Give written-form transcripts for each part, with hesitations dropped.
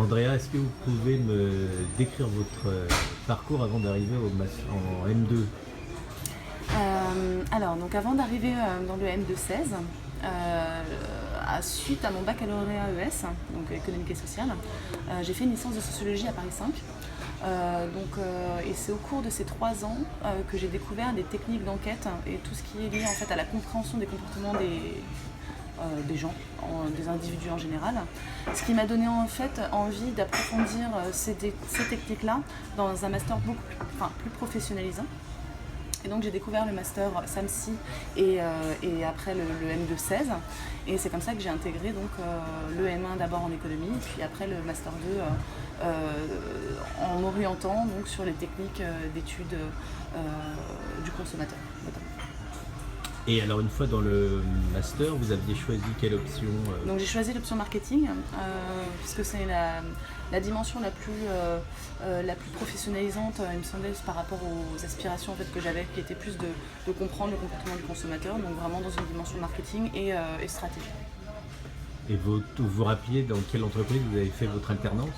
Andrea, est-ce que vous pouvez me décrire votre parcours avant d'arriver en M2? Alors, donc avant d'arriver dans le M216, suite à mon baccalauréat ES, donc économique et social, j'ai fait une licence de sociologie à Paris 5. Et c'est au cours de ces 3 ans que j'ai découvert des techniques d'enquête et tout ce qui est lié en fait à la compréhension des comportements des gens, des individus en général. Ce qui m'a donné en fait envie d'approfondir ces techniques-là dans un master plus professionnalisant. Et donc j'ai découvert le master SAMSI et après le M216. Et c'est comme ça que j'ai intégré donc, le M1 d'abord en économie, puis après le master 2 en m'orientant donc, sur les techniques d'études du consommateur notamment. Et alors une fois dans le master, vous aviez choisi quelle option Donc j'ai choisi l'option marketing, puisque c'est la dimension la plus professionnalisante, il me semblait, par rapport aux aspirations en fait, que j'avais, qui était plus de comprendre le comportement du consommateur, donc vraiment dans une dimension marketing et stratégie. Et vous vous rappeliez dans quelle entreprise vous avez fait votre alternance?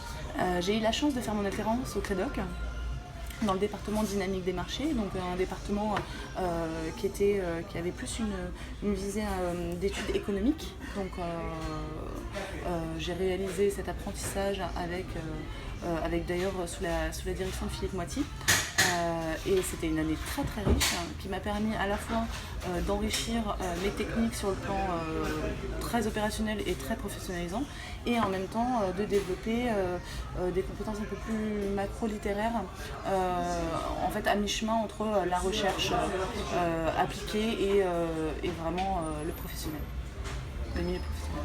J'ai eu la chance de faire mon alternance au Crédoc, dans le département dynamique des marchés, donc un département qui avait plus une visée d'études économiques. Donc j'ai réalisé cet apprentissage avec d'ailleurs sous la direction de Philippe Moiti. Et c'était une année très très riche qui m'a permis à la fois d'enrichir mes techniques sur le plan très opérationnel et très professionnalisant, et en même temps de développer des compétences un peu plus macro-littéraires, en fait à mi-chemin entre la recherche appliquée et vraiment le professionnel, le milieu professionnel.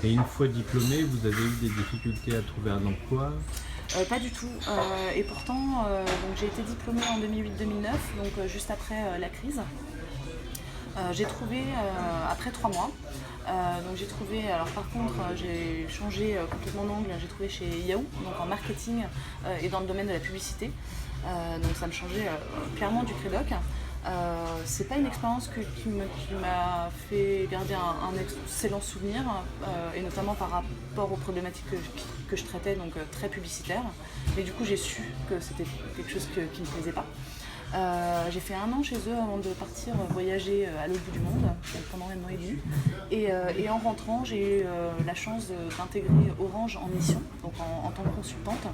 Et une fois diplômé, vous avez eu des difficultés à trouver un emploi? Pas du tout. Et pourtant, donc j'ai été diplômée en 2008-2009, donc juste après la crise. J'ai trouvé, après 3 mois, donc j'ai trouvé, alors par contre j'ai changé complètement d'angle, j'ai trouvé chez Yahoo, donc en marketing et dans le domaine de la publicité. Donc ça me changeait clairement du Crédoc. C'est pas une expérience qui m'a fait garder un excellent souvenir, et notamment par rapport aux problématiques que je traitais, donc très publicitaires. Mais du coup j'ai su que c'était quelque chose qui ne me plaisait pas. J'ai fait 1 an chez eux avant de partir voyager à l'autre bout du monde, donc pendant 1 an et demi. Et en rentrant, j'ai eu la chance d'intégrer Orange en mission, donc en tant que consultante,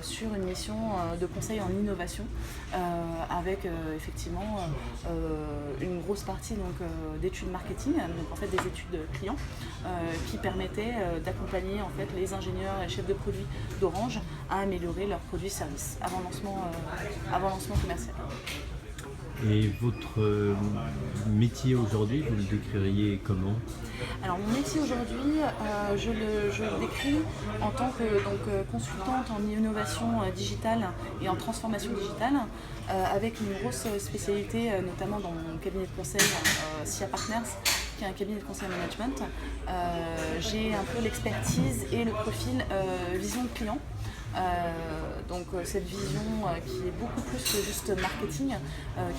sur une mission de conseil en innovation, avec effectivement une grosse partie d'études marketing, donc en fait des études clients, qui permettaient d'accompagner en fait les ingénieurs et chefs de produits d'Orange à améliorer leurs produits-services avant lancement commercial. Et votre métier aujourd'hui, vous le décririez comment? Alors mon métier aujourd'hui, je le décris en tant que consultante en innovation digitale et en transformation digitale, avec une grosse spécialité notamment dans mon cabinet de conseil SIA Partners, qui est un cabinet de conseil management. J'ai un peu l'expertise et le profil vision de client. Donc cette vision qui est beaucoup plus que juste marketing,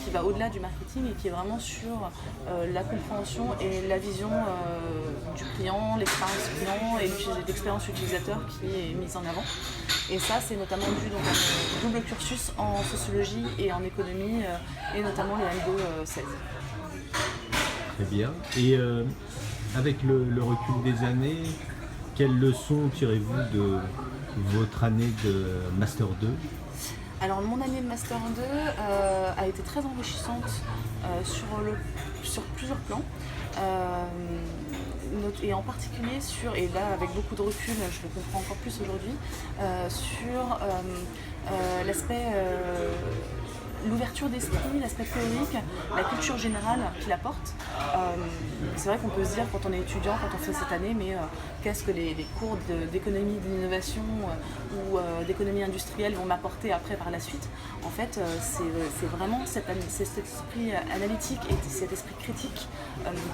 qui va au-delà du marketing et qui est vraiment sur la compréhension et la vision du client, l'expérience client et l'expérience utilisateur qui est mise en avant. Et ça, c'est notamment dû donc, à mon double cursus en sociologie et en économie, et notamment le M216. Très bien. Et avec le recul des années, quelles leçons tirez-vous de votre année de Master 2? Alors mon année de Master 2 a été très enrichissante sur plusieurs plans. Et en particulier et là avec beaucoup de recul, je le comprends encore plus aujourd'hui, sur l'aspect, l'ouverture d'esprit, l'aspect théorique, la culture générale qu'il apporte. C'est vrai qu'on peut se dire quand on est étudiant, quand on fait cette année, mais qu'est-ce que les cours d'économie, d'innovation ou d'économie industrielle vont m'apporter après par la suite. En fait, c'est vraiment cet esprit analytique et cet esprit critique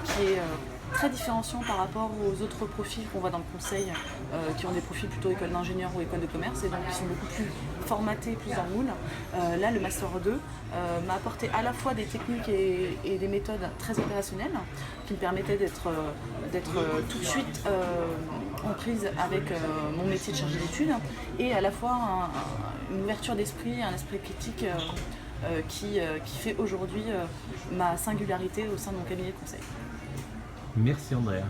qui est très différenciant par rapport aux autres profils qu'on voit dans le conseil, qui ont des profils plutôt école d'ingénieur ou école de commerce, et donc qui sont beaucoup plus formatés, plus dans le moule. Là, le Master 2 m'a apporté à la fois des techniques et des méthodes très opérationnelles qui me permettaient d'être tout de suite en prise avec mon métier de chargée d'études et à la fois une ouverture d'esprit, un esprit critique qui fait aujourd'hui ma singularité au sein de mon cabinet de conseil. Merci Andrea.